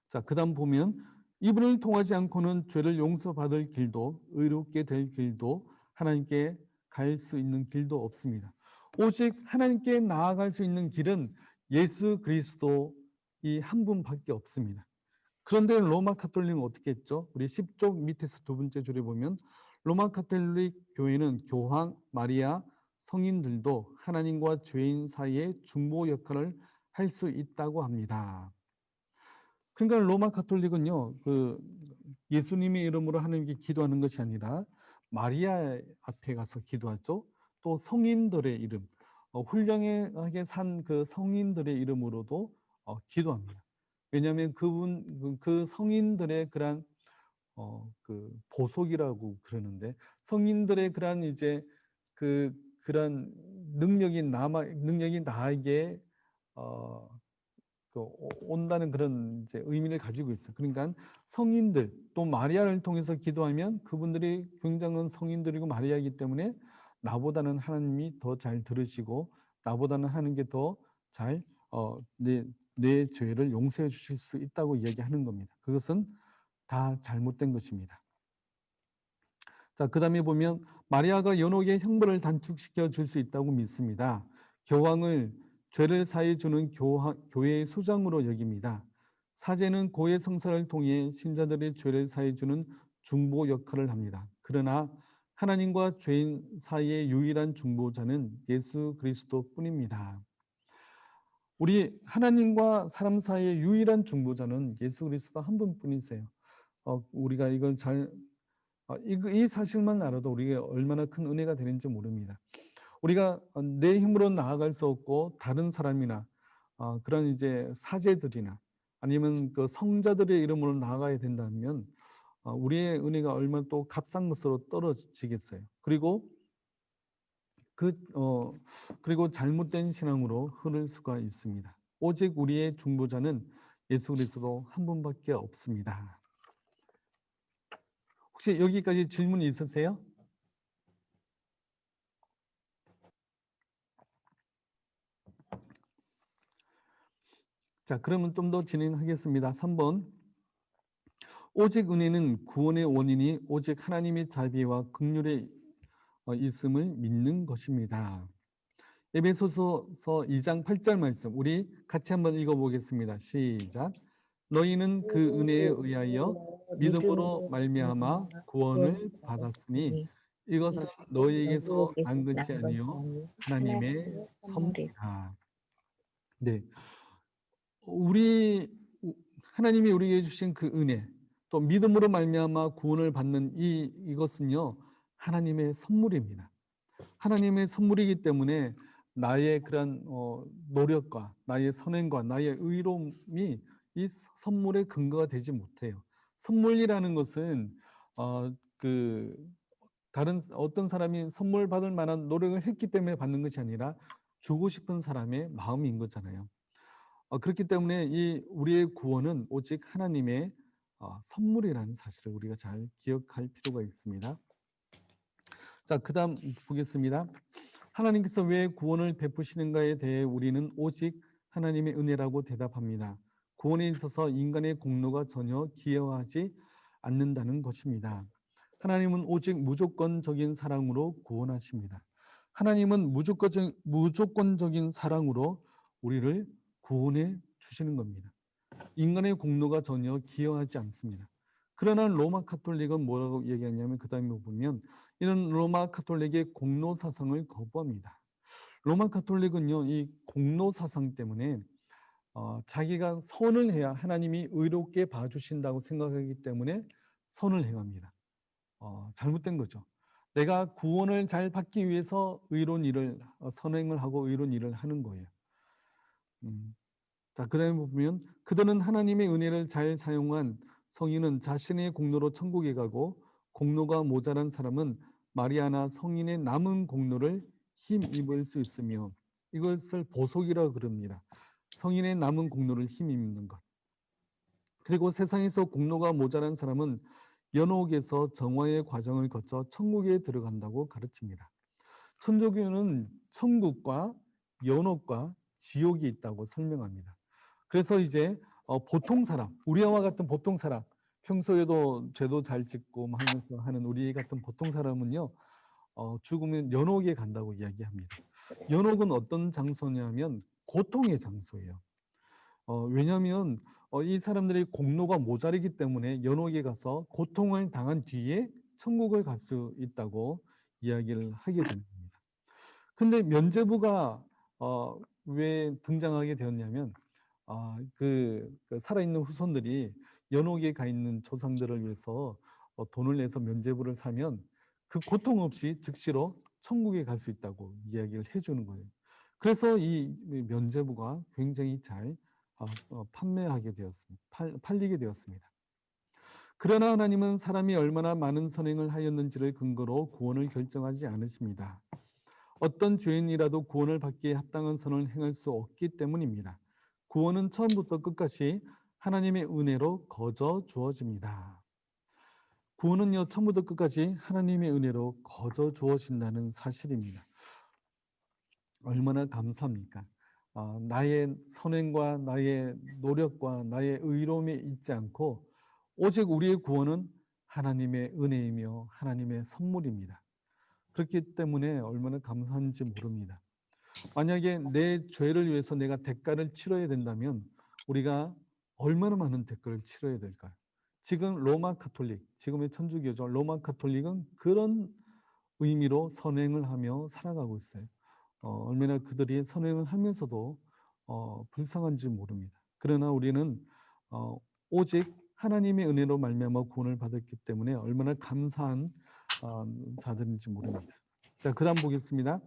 자, 그다음 보면 이분을 통하지 않고는 죄를 용서받을 길도 의롭게 될 길도 하나님께 갈 수 있는 길도 없습니다. 오직 하나님께 나아갈 수 있는 길은 예수 그리스도 이 한 분밖에 없습니다. 그런데 로마 카톨릭은 어떻게 했죠? 우리 10쪽 밑에서 두 번째 줄에 보면 로마 카톨릭 교회는 교황, 마리아, 성인들도 하나님과 죄인 사이의 중보 역할을 할 수 있다고 합니다. 그러니까 로마 가톨릭은요, 예수님의 이름으로 하나님께 기도하는 것이 아니라 마리아 앞에 가서 기도하죠. 또 성인들의 이름, 훌륭하게 산 그 성인들의 이름으로도 기도합니다. 왜냐하면 그 성인들의 그런 보속이라고 그러는데, 성인들의 그런 이제 그런 능력이 나에게 어, 온다는 그런 이제 의미를 가지고 있어요. 그러니까 성인들 또 마리아를 통해서 기도하면 그분들이 굉장한 성인들이고 마리아이기 때문에 나보다는 하나님이 더 잘 들으시고 나보다는 하는 게 더 잘 내 죄를 용서해 주실 수 있다고 이야기하는 겁니다. 그것은 다 잘못된 것입니다. 자, 그다음에 보면 마리아가 연옥의 형벌을 단축시켜 줄 수 있다고 믿습니다. 교황을 죄를 사해 주는 교회의 수장으로 여깁니다. 사제는 고해 성사를 통해 신자들의 죄를 사해 주는 중보 역할을 합니다. 그러나 하나님과 죄인 사이의 유일한 중보자는 예수 그리스도뿐입니다. 우리 하나님과 사람 사이의 유일한 중보자는 예수 그리스도 한 분뿐이세요. 우리가 이걸 이 사실만 알아도 우리가 얼마나 큰 은혜가 되는지 모릅니다. 우리가 내 힘으로 나아갈 수 없고 다른 사람이나 그런 이제 사제들이나 아니면 그 성자들의 이름으로 나아가야 된다면 우리의 은혜가 얼마나 또 값싼 것으로 떨어지겠어요. 그리고 잘못된 신앙으로 흐를 수가 있습니다. 오직 우리의 중보자는 예수 그리스도 한 분밖에 없습니다. 혹시 여기까지 질문이 있으세요? 자, 그러면 좀 더 진행하겠습니다. 3번. 오직 은혜는 구원의 원인이 오직 하나님의 자비와 긍휼에 있음을 믿는 것입니다. 에베소서 2장 8절 말씀 우리 같이 한번 읽어보겠습니다. 시작. 너희는 그 은혜에 의하여 믿음으로 말미암아 구원을 받았으니 이것은 너희에게서 난 것이 아니요 하나님의 선물이라. 네, 하나님이 우리에게 주신 그 은혜, 또 믿음으로 말미암아 구원을 받는 이것은요 하나님의 선물입니다. 하나님의 선물이기 때문에 나의 그런 노력과 나의 선행과 나의 의로움이 이 선물의 근거가 되지 못해요. 선물이라는 것은 다른 어떤 사람이 선물 받을 만한 노력을 했기 때문에 받는 것이 아니라 주고 싶은 사람의 마음인 거잖아요. 그렇기 때문에 이 우리의 구원은 오직 하나님의 선물이라는 사실을 우리가 잘 기억할 필요가 있습니다. 자, 그다음 보겠습니다. 하나님께서 왜 구원을 베푸시는가에 대해 우리는 오직 하나님의 은혜라고 대답합니다. 구원에 있어서 인간의 공로가 전혀 기여하지 않는다는 것입니다. 하나님은 오직 무조건적인 사랑으로 구원하십니다. 하나님은 무조건적인 사랑으로 우리를 구원해 주시는 겁니다. 인간의 공로가 전혀 기여하지 않습니다. 그러나 로마 카톨릭은 뭐라고 얘기하냐면 그 다음에 보면 이런 로마 카톨릭의 공로 사상을 거부합니다. 로마 카톨릭은요 이 공로 사상 때문에 자기가 선을 해야 하나님이 의롭게 봐주신다고 생각하기 때문에 선을 행합니다. 잘못된 거죠. 내가 구원을 잘 받기 위해서 의로운 일을 선행을 하고 의로운 일을 하는 거예요. 자, 그 다음에 보면 그들은 하나님의 은혜를 잘 사용한 성인은 자신의 공로로 천국에 가고 공로가 모자란 사람은 마리아나 성인의 남은 공로를 힘입을 수 있으며 이것을 보속이라고 그럽니다. 성인의 남은 공로를 힘입는 것. 그리고 세상에서 공로가 모자란 사람은 연옥에서 정화의 과정을 거쳐 천국에 들어간다고 가르칩니다. 천주교는 천국과 연옥과 지옥이 있다고 설명합니다. 그래서 이제 보통 사람, 우리와 같은 보통 사람, 평소에도 죄도 잘 짓고 하면서 하는 우리 같은 보통 사람은요, 죽으면 연옥에 간다고 이야기합니다. 연옥은 어떤 장소냐면 고통의 장소예요. 왜냐하면 이 사람들이 공로가 모자르기 때문에 연옥에 가서 고통을 당한 뒤에 천국을 갈 수 있다고 이야기를 하게 됩니다. 근데 면죄부가 왜 등장하게 되었냐면 그 살아있는 후손들이 연옥에 가 있는 조상들을 위해서 돈을 내서 면죄부를 사면 그 고통 없이 즉시로 천국에 갈 수 있다고 이야기를 해주는 거예요. 그래서 이 면죄부가 굉장히 잘 판매하게 되었습니다. 팔리게 되었습니다. 그러나 하나님은 사람이 얼마나 많은 선행을 하였는지를 근거로 구원을 결정하지 않으십니다. 어떤 죄인이라도 구원을 받기에 합당한 선을 행할 수 없기 때문입니다. 구원은 처음부터 끝까지 하나님의 은혜로 거저 주어집니다. 구원은요, 처음부터 끝까지 하나님의 은혜로 거저 주어진다는 사실입니다. 얼마나 감사합니까? 나의 선행과 나의 노력과 나의 의로움에 있지 않고 오직 우리의 구원은 하나님의 은혜이며 하나님의 선물입니다. 그렇기 때문에 얼마나 감사한지 모릅니다. 만약에 내 죄를 위해서 내가 대가를 치러야 된다면 우리가 얼마나 많은 대가를 치러야 될까요? 지금 로마 가톨릭, 지금의 천주교죠. 로마 가톨릭은 그런 의미로 선행을 하며 살아가고 있어요. 얼마나 그들이 선행을 하면서도 불쌍한지 모릅니다. 그러나 우리는 오직 하나님의 은혜로 말미암아 구원을 받았기 때문에 얼마나 감사한 자들인지 모릅니다. 자, 그다음 보겠습니다.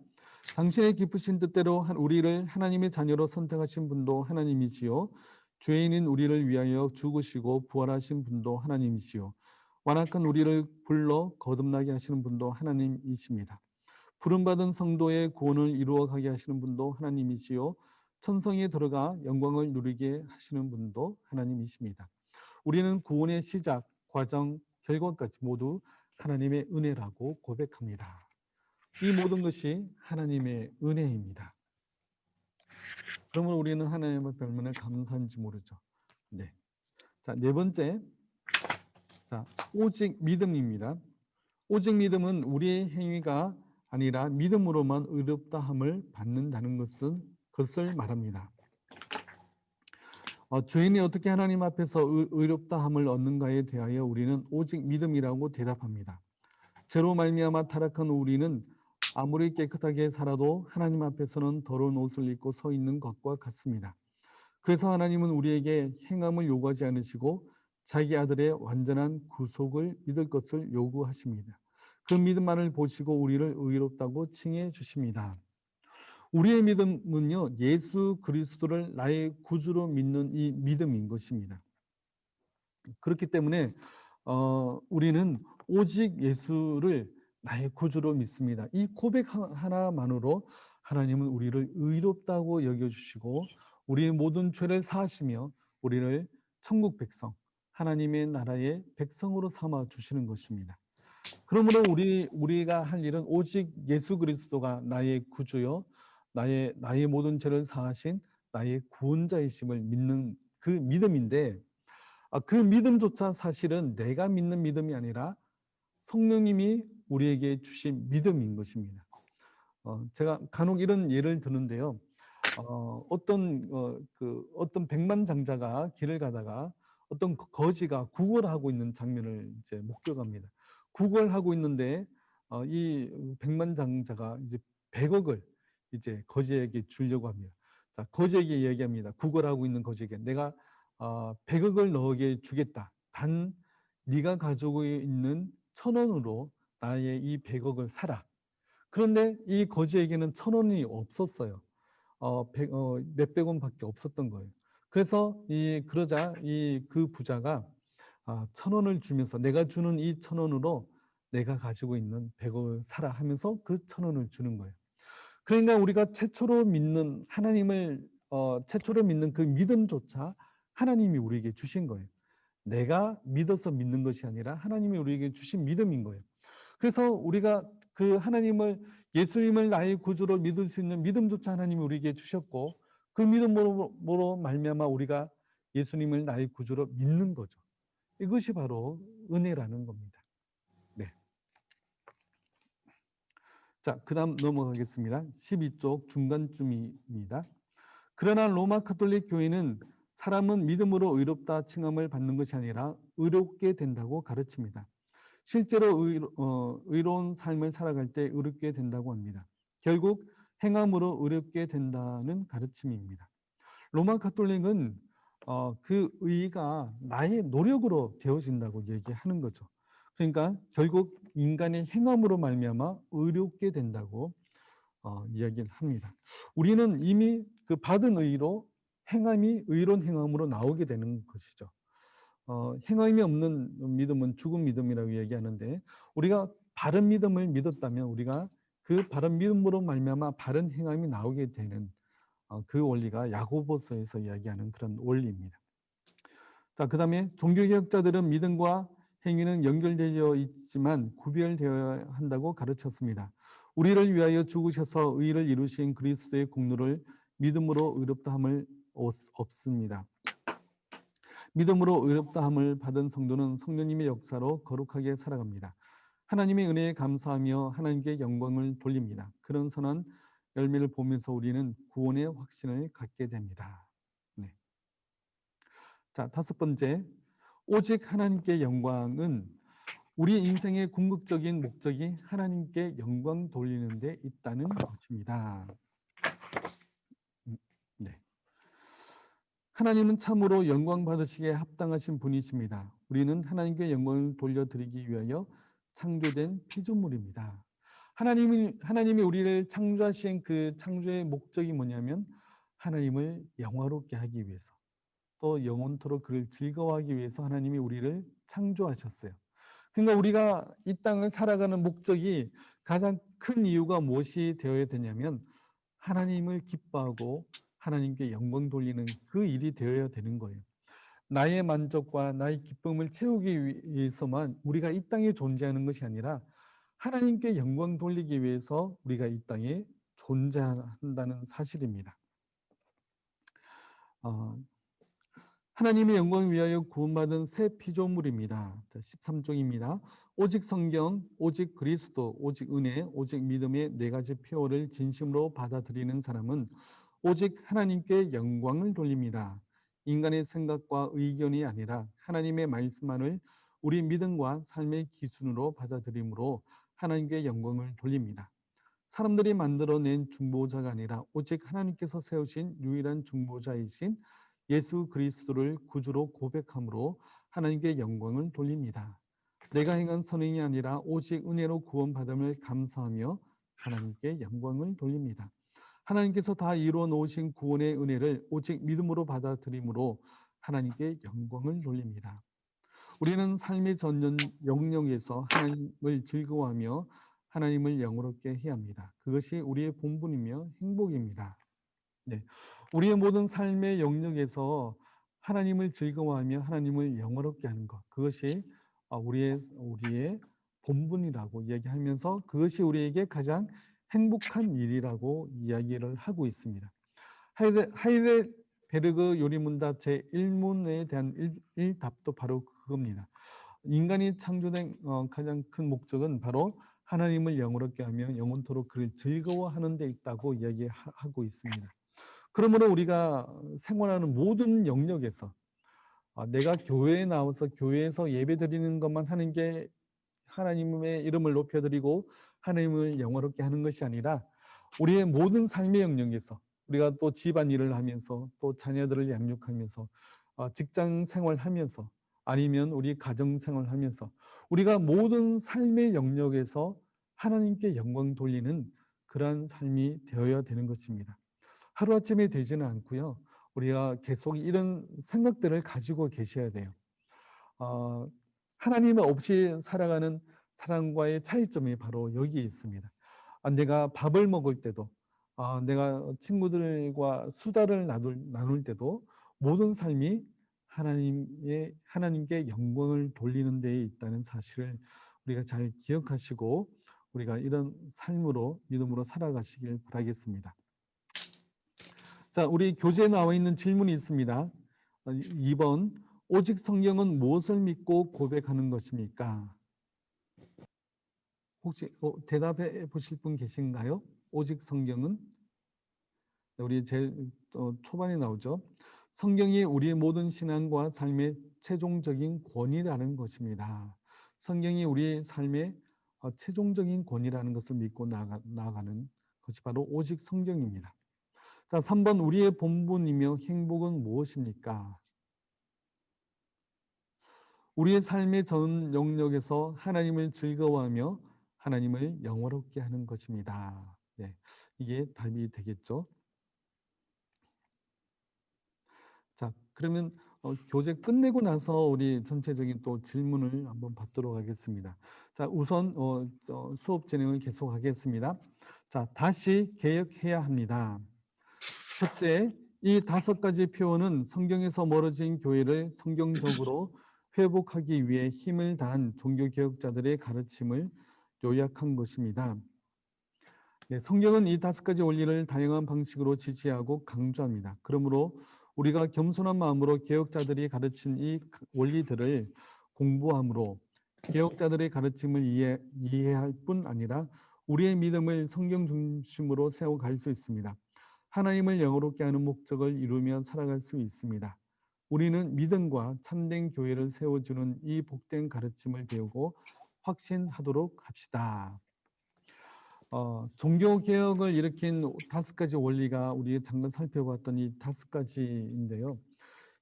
당신의 기쁘신 뜻대로 우리를 하나님의 자녀로 선택하신 분도 하나님이시요 죄인인 우리를 위하여 죽으시고 부활하신 분도 하나님이시요 완악한 우리를 불러 거듭나게 하시는 분도 하나님이십니다. 부름받은 성도의 구원을 이루어가게 하시는 분도 하나님이시요 천성에 들어가 영광을 누리게 하시는 분도 하나님이십니다. 우리는 구원의 시작, 과정, 결과까지 모두 하나님의 은혜라고 고백합니다. 이 모든 것이 하나님의 은혜입니다. 그러면 우리는 하나님 앞에 얼마나 감사한지 모르죠. 네. 자, 네 번째. 자, 오직 믿음입니다. 오직 믿음은 우리의 행위가 아니라 믿음으로만 의롭다함을 받는다는 것을 말합니다. 죄인이 어떻게 하나님 앞에서 의롭다함을 얻는가에 대하여 우리는 오직 믿음이라고 대답합니다. 죄로 말미암아 타락한 우리는 아무리 깨끗하게 살아도 하나님 앞에서는 더러운 옷을 입고 서 있는 것과 같습니다. 그래서 하나님은 우리에게 행함을 요구하지 않으시고 자기 아들의 완전한 구속을 믿을 것을 요구하십니다. 그 믿음만을 보시고 우리를 의롭다고 칭해 주십니다. 우리의 믿음은요, 예수 그리스도를 나의 구주로 믿는 이 믿음인 것입니다. 그렇기 때문에 우리는 오직 예수를 나의 구주로 믿습니다. 이 고백 하나만으로 하나님은 우리를 의롭다고 여겨주시고 우리의 모든 죄를 사하시며 우리를 천국 백성, 하나님의 나라의 백성으로 삼아 주시는 것입니다. 그러므로 우리가 할 일은 오직 예수 그리스도가 나의 구주요, 나의 모든 죄를 사하신 나의 구원자이심을 믿는 그 믿음인데, 그 믿음조차 사실은 내가 믿는 믿음이 아니라 성령님이 우리에게 주신 믿음인 것입니다. 제가 간혹 이런 예를 드는데요. 어떤 백만장자가 길을 가다가 어떤 거지가 구걸하고 있는 장면을 이제 목격합니다. 구걸하고 있는데 이 백만장자가 이제 100억을 이제 거지에게 주려고 합니다. 자, 거지에게 얘기합니다. 구걸하고 있는 거지에게 내가 100억을 너에게 주겠다. 단 네가 가지고 있는 1,000원으로 나의 이 100억을 사라. 그런데 이 거지에게는 1,000원이 없었어요. 몇백 원밖에 없었던 거예요. 그래서 그러자 그 부자가 1,000원을 주면서 내가 주는 이 1,000원으로 내가 가지고 있는 100억을 사라 하면서 그 1,000원을 주는 거예요. 그러니까 우리가 최초로 믿는 하나님을 최초로 믿는 그 믿음조차 하나님이 우리에게 주신 거예요. 내가 믿어서 믿는 것이 아니라 하나님이 우리에게 주신 믿음인 거예요. 그래서 우리가 그 예수님을 나의 구주로 믿을 수 있는 믿음조차 하나님이 우리에게 주셨고 그 믿음으로 말미암아 우리가 예수님을 나의 구주로 믿는 거죠. 이것이 바로 은혜라는 겁니다. 네. 자, 그다음 넘어가겠습니다. 12쪽 중간쯤입니다. 그러나 로마 가톨릭 교회는 사람은 믿음으로 의롭다 칭함을 받는 것이 아니라 의롭게 된다고 가르칩니다. 실제로 의로운 삶을 살아갈 때 의롭게 된다고 합니다. 결국 행함으로 의롭게 된다는 가르침입니다. 로마 가톨릭은 그 의가 나의 노력으로 되어진다고 얘기하는 거죠. 그러니까 결국 인간의 행함으로 말미암아 의롭게 된다고 이야기를 합니다. 우리는 이미 그 받은 의로 행함이 의로운 행함으로 나오게 되는 것이죠. 행함이 없는 믿음은 죽은 믿음이라고 얘기하는데 우리가 바른 믿음을 믿었다면 우리가 그 바른 믿음으로 말미암아 바른 행함이 나오게 되는 그 원리가 야고보서에서 이야기하는 그런 원리입니다. 자, 그다음에 종교개혁자들은 믿음과 행위는 연결되어 있지만 구별되어야 한다고 가르쳤습니다. 우리를 위하여 죽으셔서 의를 이루신 그리스도의 공로를 믿음으로 의롭다함을 얻습니다. 믿음으로 의롭다함을 받은 성도는 성령님의 역사로 거룩하게 살아갑니다. 하나님의 은혜에 감사하며 하나님께 영광을 돌립니다. 그런 선한 열매를 보면서 우리는 구원의 확신을 갖게 됩니다. 네. 자, 다섯 번째, 오직 하나님께 영광은 우리 인생의 궁극적인 목적이 하나님께 영광 돌리는 데 있다는 것입니다. 네. 하나님은 참으로 영광 받으시기에 합당하신 분이십니다. 우리는 하나님께 영광을 돌려드리기 위하여 창조된 피조물입니다. 하나님이 우리를 창조하신 그 창조의 목적이 뭐냐면 하나님을 영화롭게 하기 위해서 또 영원토록 그를 즐거워하기 위해서 하나님이 우리를 창조하셨어요. 그러니까 우리가 이 땅을 살아가는 목적이 가장 큰 이유가 무엇이 되어야 되냐면 하나님을 기뻐하고 하나님께 영광 돌리는 그 일이 되어야 되는 거예요. 나의 만족과 나의 기쁨을 채우기 위해서만 우리가 이 땅에 존재하는 것이 아니라 하나님께 영광 돌리기 위해서 우리가 이 땅에 존재한다는 사실입니다. 하나님의 영광을 위하여 구원받은 새 피조물입니다. 13쪽입니다. 오직 성경, 오직 그리스도, 오직 은혜, 오직 믿음의 네 가지 표어를 진심으로 받아들이는 사람은 오직 하나님께 영광을 돌립니다. 인간의 생각과 의견이 아니라 하나님의 말씀만을 우리 믿음과 삶의 기준으로 받아들이므로 하나님께 영광을 돌립니다. 사람들이 만들어낸 중보자가 아니라 오직 하나님께서 세우신 유일한 중보자이신 예수 그리스도를 구주로 고백함으로 하나님께 영광을 돌립니다. 내가 행한 선행이 아니라 오직 은혜로 구원받음을 감사하며 하나님께 영광을 돌립니다. 하나님께서 다 이루어 놓으신 구원의 은혜를 오직 믿음으로 받아들이므로 하나님께 영광을 돌립니다. 우리는 삶의 전 영역에서 하나님을 즐거워하며 하나님을 영화롭게 해야 합니다. 그것이 우리의 본분이며 행복입니다. 네. 우리의 모든 삶의 영역에서 하나님을 즐거워하며 하나님을 영화롭게 하는 것, 그것이 우리의 본분이라고 이야기하면서 그것이 우리에게 가장 행복한 일이라고 이야기를 하고 있습니다. 하이델베르그 요리문답 제1문에 대한 1답도 바로 그겁니다. 인간이 창조된 가장 큰 목적은 바로 하나님을 영화롭게 하며 영원토록 그를 즐거워하는 데 있다고 이야기하고 있습니다. 그러므로 우리가 생활하는 모든 영역에서 내가 교회에 나와서 교회에서 예배드리는 것만 하는 게 하나님의 이름을 높여드리고 하나님을 영화롭게 하는 것이 아니라 우리의 모든 삶의 영역에서 우리가 또 집안일을 하면서 또 자녀들을 양육하면서 직장 생활하면서 아니면 우리 가정 생활하면서 우리가 모든 삶의 영역에서 하나님께 영광 돌리는 그러한 삶이 되어야 되는 것입니다. 하루아침에 되지는 않고요. 우리가 계속 이런 생각들을 가지고 계셔야 돼요. 하나님 없이 살아가는 사람과의 차이점이 바로 여기에 있습니다. 내가 밥을 먹을 때도 내가 친구들과 수다를 나눌 때도 모든 삶이 하나님께 영광을 돌리는 데에 있다는 사실을 우리가 잘 기억하시고 우리가 이런 삶으로 믿음으로 살아가시길 바라겠습니다. 자, 우리 교재에 나와 있는 질문이 있습니다. 2번, 오직 성경은 무엇을 믿고 고백하는 것입니까? 혹시 대답해 보실 분 계신가요? 오직 성경은? 우리 제일 초반에 나오죠. 성경이 우리의 모든 신앙과 삶의 최종적인 권위라는 것입니다. 성경이 우리의 삶의 최종적인 권위라는 것을 믿고 나아가는 그것이 바로 오직 성경입니다. 자, 3번 우리의 본분이며 행복은 무엇입니까? 우리의 삶의 전 영역에서 하나님을 즐거워하며 하나님을 영화롭게 하는 것입니다. 네, 이게 답이 되겠죠. 자, 그러면 교재 끝내고 나서 우리 전체적인 또 질문을 한번 받도록 하겠습니다. 자, 우선 수업 진행을 계속하겠습니다. 자, 다시 개혁해야 합니다. 첫째, 이 5가지 표현은 성경에서 멀어진 교회를 성경적으로 회복하기 위해 힘을 다한 종교개혁자들의 가르침을 요약한 것입니다. 네, 성경은 이 5가지 원리를 다양한 방식으로 지지하고 강조합니다. 그러므로 우리가 겸손한 마음으로 개혁자들이 가르친 이 원리들을 공부함으로 개혁자들의 가르침을 이해할 뿐 아니라 우리의 믿음을 성경 중심으로 세워갈 수 있습니다. 하나님을 영화롭게 하는 목적을 이루며 살아갈 수 있습니다. 우리는 믿음과 참된 교회를 세워주는 이 복된 가르침을 배우고 확신하도록 합시다. 종교개혁을 일으킨 5가지 원리가 우리 잠깐 살펴봤던 이 5가지인데요.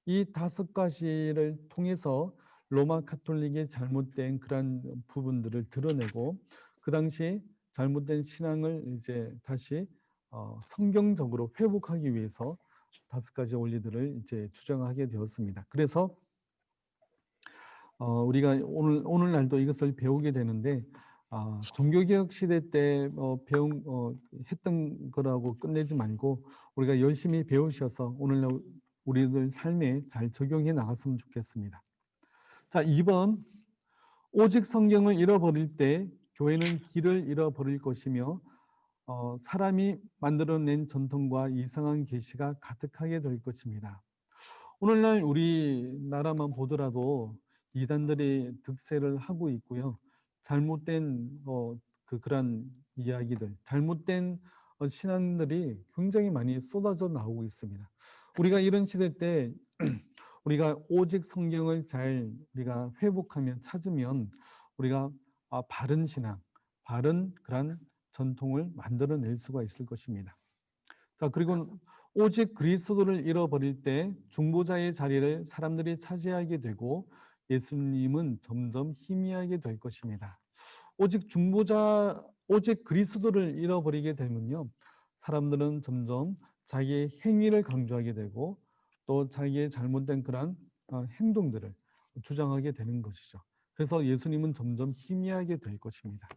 이 5가지를 통해서 로마 카톨릭의 잘못된 그런 부분들을 드러내고 그 당시 잘못된 신앙을 이제 다시 성경적으로 회복하기 위해서 5가지 원리들을 이제 주장하게 되었습니다. 그래서 우리가 오늘날도 이것을 배우게 되는데 종교개혁 시대 때 했던 거라고 끝내지 말고 우리가 열심히 배우셔서 오늘날 우리들 삶에 잘 적용해 나갔으면 좋겠습니다. 자, 2번 오직 성경을 잃어버릴 때 교회는 길을 잃어버릴 것이며 사람이 만들어낸 전통과 이상한 계시가 가득하게 될 것입니다. 오늘날 우리나라만 보더라도 이단들이 득세를 하고 있고요. 잘못된 그런 이야기들, 잘못된 신앙들이 굉장히 많이 쏟아져 나오고 있습니다. 우리가 이런 시대 때 우리가 오직 성경을 잘 우리가 회복하면 찾으면 우리가 바른 신앙, 바른 그런 전통을 만들어낼 수가 있을 것입니다. 자, 그리고 오직 그리스도를 잃어버릴 때 중보자의 자리를 사람들이 차지하게 되고 예수님은 점점 희미하게 될 것입니다. 오직 그리스도를 잃어버리게 되면요, 사람들은 점점 자기의 행위를 강조하게 되고 또 자기의 잘못된 그런 행동들을 주장하게 되는 것이죠. 그래서 예수님은 점점 희미하게 될 것입니다.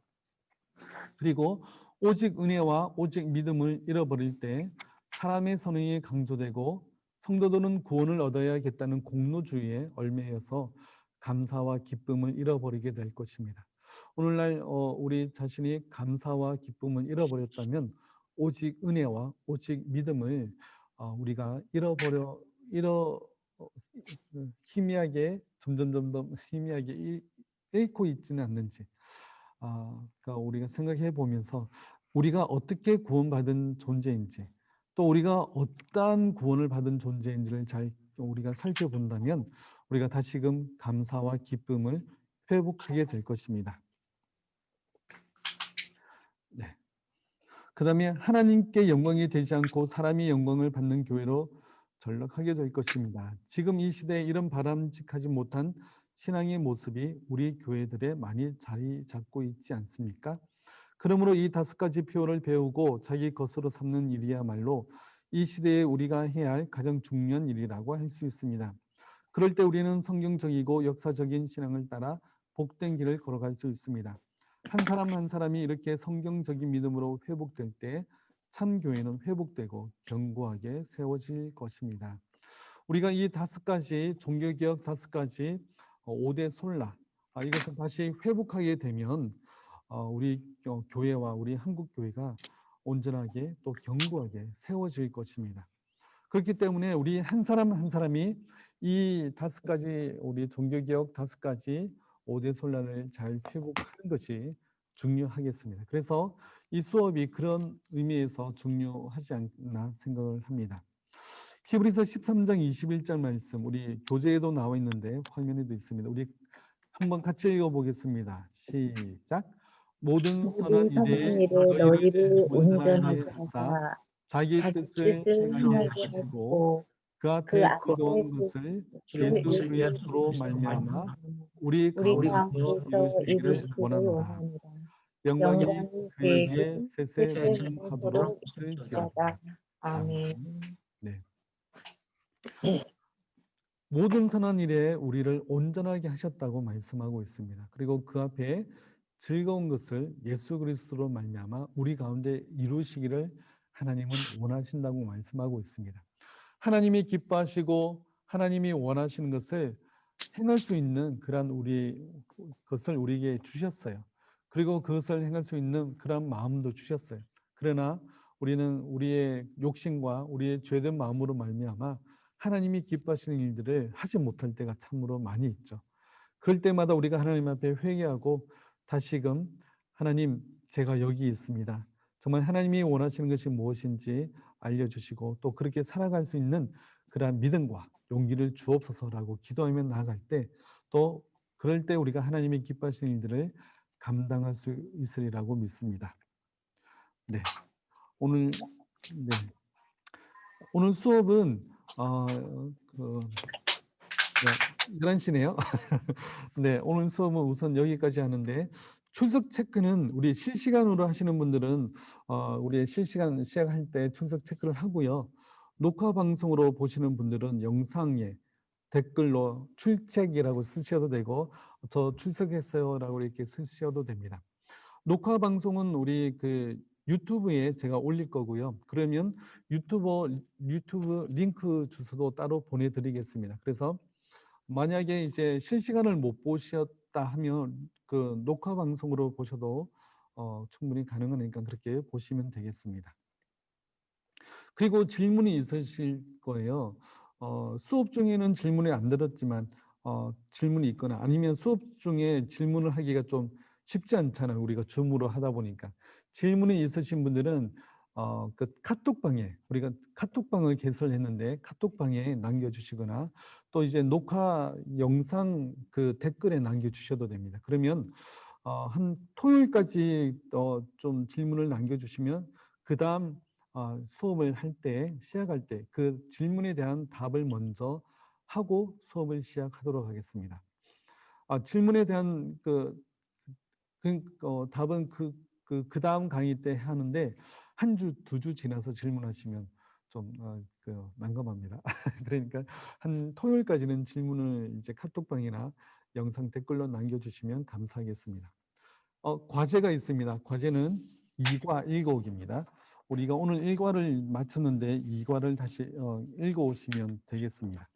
그리고 오직 은혜와 오직 믿음을 잃어버릴 때 사람의 선행이 강조되고 성도들은 구원을 얻어야겠다는 공로주의에 얽매여서 감사와 기쁨을 잃어버리게 될 것입니다. 오늘날 우리 자신이 감사와 기쁨을 잃어버렸다면 오직 은혜와 오직 믿음을 우리가 희미하게 점점 희미하게 잃고 있지는 않는지 그러니까 우리가 생각해 보면서 우리가 어떻게 구원받은 존재인지 또 우리가 어떠한 구원을 받은 존재인지를 잘 우리가 살펴본다면 우리가 다시금 감사와 기쁨을 회복하게 될 것입니다. 네. 그 다음에 하나님께 영광이 되지 않고 사람이 영광을 받는 교회로 전락하게 될 것입니다. 지금 이 시대에 이런 바람직하지 못한 신앙의 모습이 우리 교회들에 많이 자리 잡고 있지 않습니까? 그러므로 이 5가지 표현을 배우고 자기 것으로 삼는 일이야말로 이 시대에 우리가 해야 할 가장 중요한 일이라고 할 수 있습니다. 그럴 때 우리는 성경적이고 역사적인 신앙을 따라 복된 길을 걸어갈 수 있습니다. 한 사람 한 사람이 이렇게 성경적인 믿음으로 회복될 때 참교회는 회복되고 견고하게 세워질 것입니다. 우리가 이 5가지 종교개혁 5가지 5대 솔라 이것을 다시 회복하게 되면 우리 교회와 우리 한국 교회가 온전하게 또 견고하게 세워질 것입니다. 그렇기 때문에 우리 한 사람 한 사람이 이 5가지 우리 종교개혁 5가지 5대 솔라를 잘 회복하는 것이 중요하겠습니다. 그래서 이 수업이 그런 의미에서 중요하지 않나 생각을 합니다. 히브리서 13장 21절 말씀 우리 교재에도 나와 있는데 화면에도 있습니다. 우리 한번 같이 읽어보겠습니다. 시작. 모든 선한 모든 선한 일에 일에 너희를 너희를 온전하게 온전하게 하사 하사 자기 자기 뜻을 뜻을 행하게 행하게 하시고 하시고 그 그 앞에 앞에 즐거운 것을 주 예수 예수 그리스도로 말미암아 우리 우리 가운데서 가운데서 이루시기를 이루시기를 원하노라. 원하노라. 영광이 영광이 그에게 그에게 세세 세세 무함하도록 하도록 있을지어다. 있을지어다. 아멘. 아멘. 네. 모든 선한 일에 우리를 온전하게 하셨다고 말씀하고 있습니다. 그리고 그 앞에 즐거운 것을 예수 그리스도로 말미암아 우리 가운데 이루시기를 하나님은 원하신다고 말씀하고 있습니다. 하나님이 기뻐하시고 하나님이 원하시는 것을 행할 수 있는 그런 것을 우리에게 주셨어요. 그리고 그것을 행할 수 있는 그런 마음도 주셨어요. 그러나 우리는 우리의 욕심과 우리의 죄된 마음으로 말미암아 하나님이 기뻐하시는 일들을 하지 못할 때가 참으로 많이 있죠. 그럴 때마다 우리가 하나님 앞에 회개하고 다시금 하나님, 제가 여기 있습니다. 정말 하나님이 원하시는 것이 무엇인지 알려주시고 또 그렇게 살아갈 수 있는 그러한 믿음과 용기를 주옵소서라고 기도하며 나아갈 때 또 그럴 때 우리가 하나님이 기뻐하시는 일들을 감당할 수 있으리라고 믿습니다. 네, 오늘 오늘 수업은 그 11시네요. 네, 오늘 수업은 우선 여기까지 하는데 출석 체크는 우리 실시간으로 하시는 분들은 우리 실시간 시작할 때 출석 체크를 하고요. 녹화 방송으로 보시는 분들은 영상에 댓글로 출첵이라고 쓰셔도 되고 저 출석했어요라고 이렇게 쓰셔도 됩니다. 녹화 방송은 우리 그 유튜브에 제가 올릴 거고요. 그러면 유튜브 링크 주소도 따로 보내드리겠습니다. 그래서 만약에 이제 실시간을 못 보셨다 하면 그 녹화 방송으로 보셔도 충분히 가능하니까 그렇게 보시면 되겠습니다. 그리고 질문이 있으실 거예요. 수업 중에는 질문이 안 들었지만 질문이 있거나 아니면 수업 중에 질문을 하기가 좀 쉽지 않잖아요. 우리가 줌으로 하다 보니까. 질문이 있으신 분들은 그 카톡방에 우리가 카톡방을 개설했는데 카톡방에 남겨주시거나 또 이제 녹화 영상 그 댓글에 남겨주셔도 됩니다. 그러면 한 토요일까지 좀 질문을 남겨주시면 그 다음 수업을 할 때, 시작할 때 그 질문에 대한 답을 먼저 하고 수업을 시작하도록 하겠습니다. 질문에 대한 답은 그 다음 강의 때 하는데 한 주, 두 주 지나서 질문하시면 좀 난감합니다. 그러니까 한 토요일까지는 질문을 이제 카톡방이나 영상 댓글로 남겨주시면 감사하겠습니다. 과제가 있습니다. 과제는 2과 1곡입니다. 우리가 오늘 1과를 마쳤는데 2과를 다시 읽어오시면 되겠습니다.